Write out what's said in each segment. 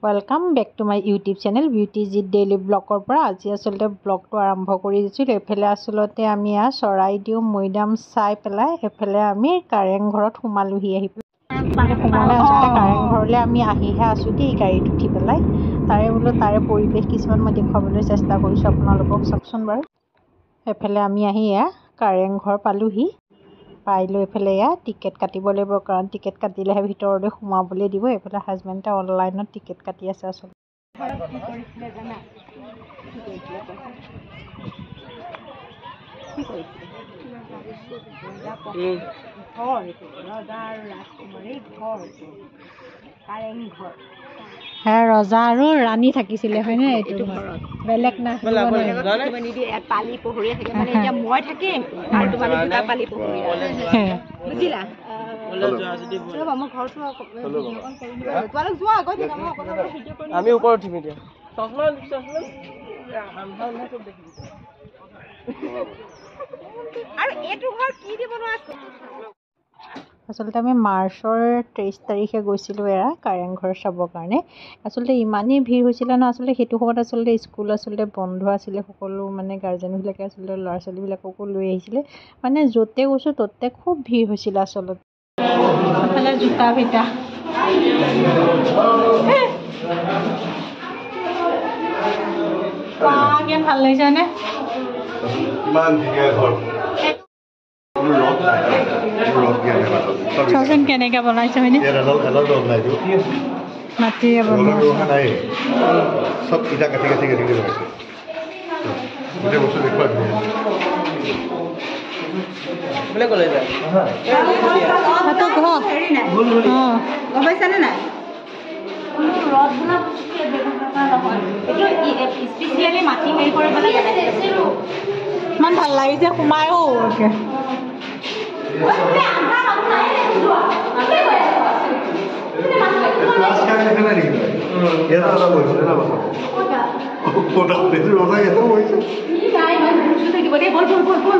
welcome back to my YouTube channel ब्यूटीजिट daily blogger पर आज आसलते ब्लगটো आरम्भ कर एफाले आसलते आम चराइदेउ मैदाम चाई पेला एफाले आम कारें घरत सोमालुहि सोमाले आसलते कारें घरले आम आहिहे आसो देই गाड़ीत उठी पेलाय तारे बोलो तारे परिवेश किछुमान मैं देखुवाबोलै चेष्टा करिছো आपनालोকক चाওকচোन बारु एफाले आम आहि या कारें घर पालुहि पाई लो एफाले टिकेट काटिब लागिब कारण टिकेट काटिलेहे भितरले सोमाबले दिब एफाले हाजबेंडे अनलाइनत टिकेट काटि आछे आसलते रजा और रानी থাকিছিলে হয়নে এটো বেলেগ না পালি পহৰিয়া থাকে মানে এতিয়া মই থাকিম আৰু তোমালোক দুটা পালি পহৰিয়া বুজিলা চলো আমাৰ ঘৰটো ভিডিঅ কল কৰি দিবা তোমালোক যোৱা আগত ভিডিঅ কৰি আমি ওপৰত উঠিম এতিয়া চশমা সব দেখিবি আৰু এটো ঘৰ কি দি বনোৱা আছে आसलते आम मार्चर 23 तारिखे गई कारें घर चाबर कारण आसलते इमानेই भीड़ होइছিলে न आसलते हेतु সময়ত आसलते स्कूल आसलते बंध आছিলে सकलो माने गार्जेन बिलाके आसलते लरा छाली बिलाकको লৈ আহিছিলে माने जते গৈছো तते खूब भीड़ होइছিলে आसलते মানে জুতা ভিটা কেন ভাল লাগিছে নে মান ধুনীয়া ঘৰ चौसन केनेका बनाइछ हैन माटी सब इटा काटी काटी काटी बनाइছে গোটেই বস্তু দেখুৱা ধুনীয়া বলে কলে যায় তো ঘৰ হেৰি নাই গবাইছানে নাই ৰদ বনা এইটো স্পেশালি মাটি হেৰি কৰিব লাগে মান ভাল লাগিছে সোমায়ও ক্লাস কানে এখানে নেই এরা ওরা বলছে না বাবা কোটা বেশি রোজা এত হইছে ই নাই মানে বুঝতে থাকি বলে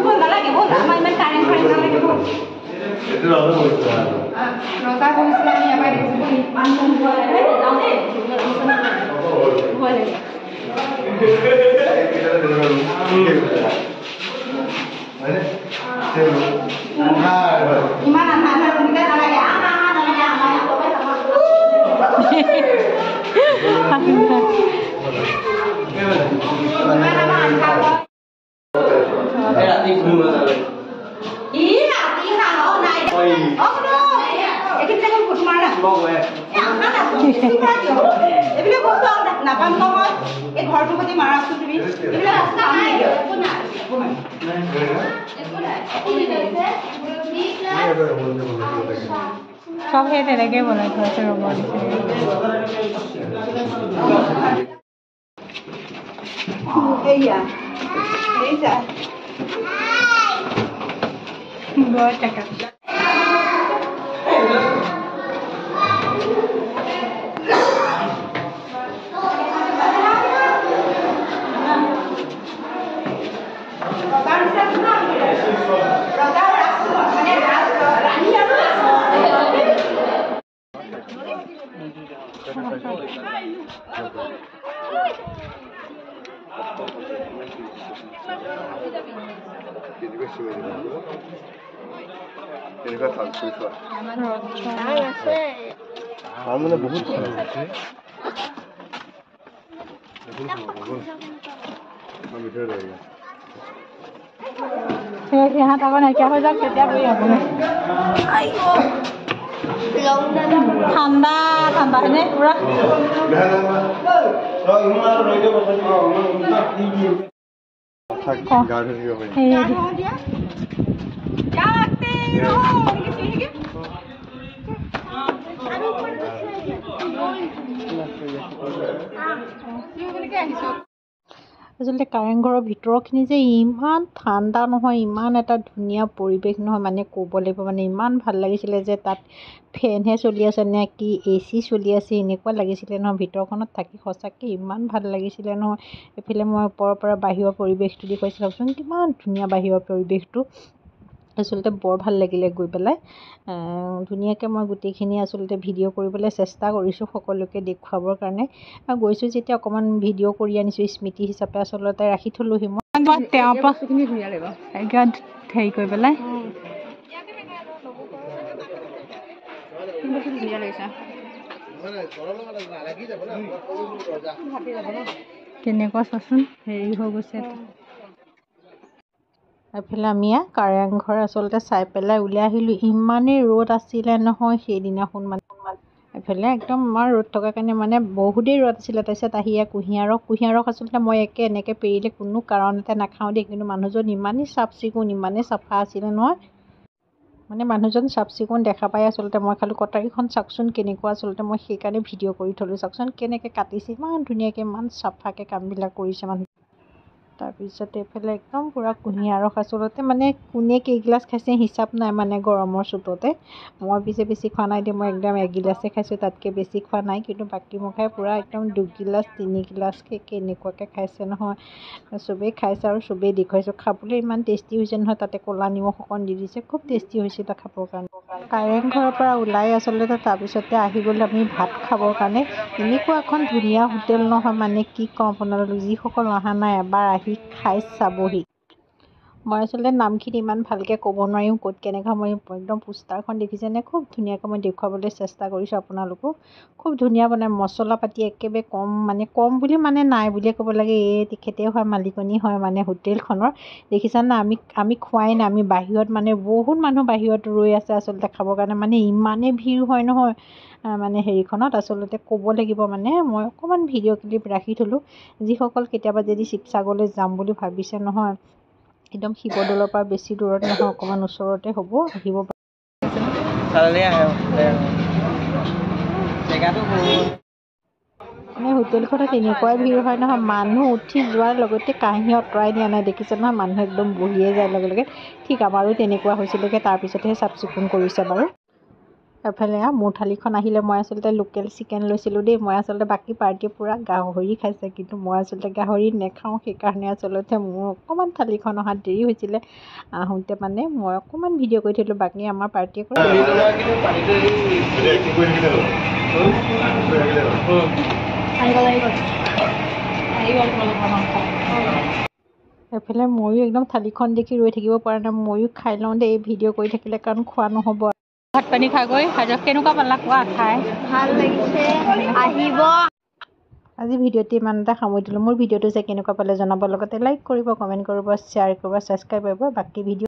বল লাগে বল আমার মানে কারেন্ট করে লাগে বল এটা রোজা হইছে রোজা কইছে আমি আবার দেখব পান কোন বলে যাও দে বলে মানে ইমান আনা তুমি নালাগে আনা নালাগে আমার কবে রাতে ঘুম যাবে ই রাতে খাও নাই ও নো এখান থেকে ফুট মারা বগে আনা না এবিলে বস্তু নাপাম নহয় এই ঘৰটোৰ প্ৰতি মাৰাছো তুমি এবিলে ৰাস্তা নাই सब हे তেনেকে বনাই থৈছে ৰবৰ এইয়া এইটা গৈ টাকা এনেকুৱা ভাল কৰিছা মানে বহুত ভাল হৈছে यहाँ तक नाइकिया हो जाक केতিয়া गई आपने ঠান্ডা ঠান্ডা হয়নে পুরা গাড়ি দিব পাৰি क्या लगते हो आसलते कारें घৰৰ ভিতৰখিনি যে ইমান ঠাণ্ডা নহয় ইমান এটা ধুনীয়া পৰিৱেশ নহয় মানে ক'ব লাগিব মানে ইমান ভাল লাগিছিলে যে তাত ফেনহে চলি আছে নে কি এচি চলি আছে এনেকুৱা লাগিছিলে নহয় ভিতৰখনত থাকি সঁচাকৈ ইমান ভাল লাগিছিলে নহয় এফালে মই ওপৰৰ পৰা বাহিৰৰ পৰিৱেশটো দেখুৱাইছিলোঁ চাওকচোন কিমান ধুনীয়া বাহিৰৰ পৰিৱেশটো আচলতে বৰ ভাল লাগিলে গৈ পেলাই ধুনীয়াকৈ মই গোটেইখিনি আচলতে ভিডিঅ' কৰিবলৈ চেষ্টা কৰিছোঁ সকলোকে দেখুৱাবৰ কাৰণে গৈছোঁ যেতিয়া অকণমান ভিডিঅ' কৰি আনিছোঁ স্মৃতি হিচাপে আচলতে ৰাখি থ'লোহি মই তেওঁৰ পৰা হেৰি কৰি পেলাই কেনেকুৱা চাচোন হেৰি হৈ গৈছে এফালে আমি কাৰেংঘৰ আচলতে চাই পেলাই ওলাই আহিলোঁ ইমানেই ৰ'দ আছিলে নহয় সেইদিনাখন মানে এফালে একদম আমাৰ ৰ'দ থকাৰ কাৰণে মানে বহুতেই ৰ'দ আছিলে তাৰপিছত আহি কুঁহিয়াৰ ৰস আচলতে মই এনেকৈ পেৰিলে কোনো কাৰণতে নাখাওঁ দেই কিন্তু মানুহজন ইমানেই চাফ চিকুণ ইমানেই চাফা আছিলে নহয় মানে মানুহজন চাফ চিকুণ দেখা পাই আচলতে মই খালোঁ কটাৰীখন চাওকচোন কেনেকুৱা আচলতে মই সেইকাৰণে ভিডিঅ' কৰি থ'লোঁ চাওকচোন কেনেকৈ কাটিছে ইমান ধুনীয়াকৈ ইমান চাফাকৈ কামবিলাক কৰিছে মানুহ তাৰপিছতে এইফালে একদম পূৰা কুঁহিয়াৰ ৰস আচলতে মানে কোনে কেইগিলাচ খাইছে হিচাপ নাই মানে গৰমৰ চোততে মই পিছে বেছি খোৱা নাই দেই মই একদম এগিলাচে খাইছোঁ তাতকৈ বেছি খোৱা নাই কিন্তু বাকী মুখাই পূৰা একদম 2 গিলাচ 3 গিলাচকৈ কেনেকুৱাকৈ খাইছে নহয় চবেই খাইছে আৰু চবেই দেখুৱাইছোঁ খাবলৈ ইমান টেষ্টি হৈছে নহয় তাতে ক'লা নিমখ অকণ দি দিছে খুব টেষ্টি হৈছিলে খাবৰ কাৰণে কাৰেংঘৰৰ পৰা ওলাই আচলতে তাৰপিছতে আহি গ'লোঁ আমি ভাত খাবৰ কাৰণে এনেকুৱা এখন ধুনীয়া হোটেল নহয় মানে কি ক'ম আপোনালোক যিসকল অহা নাই এবাৰ আহি খাই চাবহি মই আচলতে নামখিনি ইমান ভালকৈ ক'ব নোৱাৰিম ক'ত কেনেকুৱা মই একদম পোষ্টাৰখন দেখিছেনে খুব ধুনীয়াকৈ মই দেখুৱাবলৈ চেষ্টা কৰিছোঁ আপোনালোকক খুব ধুনীয়া বনাই মছলা পাতি একেবাৰে কম বুলি মানে নাই বুলিয়ে ক'ব লাগে এই তেখেতেই হয় মালিকনী হয় মানে হোটেলখনৰ দেখিছানে আমি খোৱাই নাই আমি বাহিৰত মানে বহুত মানুহ বাহিৰত ৰৈ আছে আচলতে খাবৰ কাৰণে মানে ইমানেই ভিৰ হয় নহয় মানে হেৰিখনত আচলতে ক'ব লাগিব মানে মই অকণমান ভিডিঅ' ক্লিপ ৰাখি থ'লোঁ যিসকল কেতিয়াবা যদি শিৱসাগৰলৈ যাম বুলি ভাবিছে নহয় একদম শিৱদৌলৰ পৰা বেছি দূৰত নহয় অকণমান ওচৰতে হ'ব আহিব মানে হোটেলখনত এনেকুৱাই ভিৰ হয় নহয় মানুহ উঠি যোৱাৰ লগতে কাঁহী আঁতৰাই দিয়া নাই দেখিছে নহয় মানুহ একদম বহিয়ে যায় লগে লগে ঠিক আমাৰো তেনেকুৱা হৈছিলেগৈ তাৰপিছতহে চাফ চিকুণ কৰিছে বাৰু এফালে মোৰ থালিখন আহিলে মই আচলতে লোকেল চিকেন লৈছিলোঁ দেই মই আচলতে বাকী পাৰ্টিয়ে পূৰা গাহৰি খাইছে কিন্তু মই আচলতে গাহৰি নেখাওঁ সেইকাৰণে আচলতে মোৰ অকণমান থালিখন অহাত দেৰি হৈছিলে আহোঁতে মানে মই অকণমান ভিডিঅ' কৰি থ'লোঁ বাকী আমাৰ পাৰ্টিয়ে এফালে ময়ো একদম থালিখন দেখি ৰৈ থাকিব পৰা নাই ময়ো খাই লওঁ দেই এই ভিডিঅ' কৰি থাকিলে কাৰণ খোৱা নহ'ব ভাত পানী খাই গৈ কেনেকুৱা পালা কোৱা খাই ভাল লাগিছে আহিব আজি ভিডিঅ'টো ইমানতে সামৰি দিলোঁ মোৰ ভিডিঅ'টো যে কেনেকুৱা পালে জনাব লগতে লাইক কৰিব কমেণ্ট কৰিব শ্বেয়াৰ কৰিব ছাবস্ক্ৰাইব কৰিব বাকী ভিডিঅ'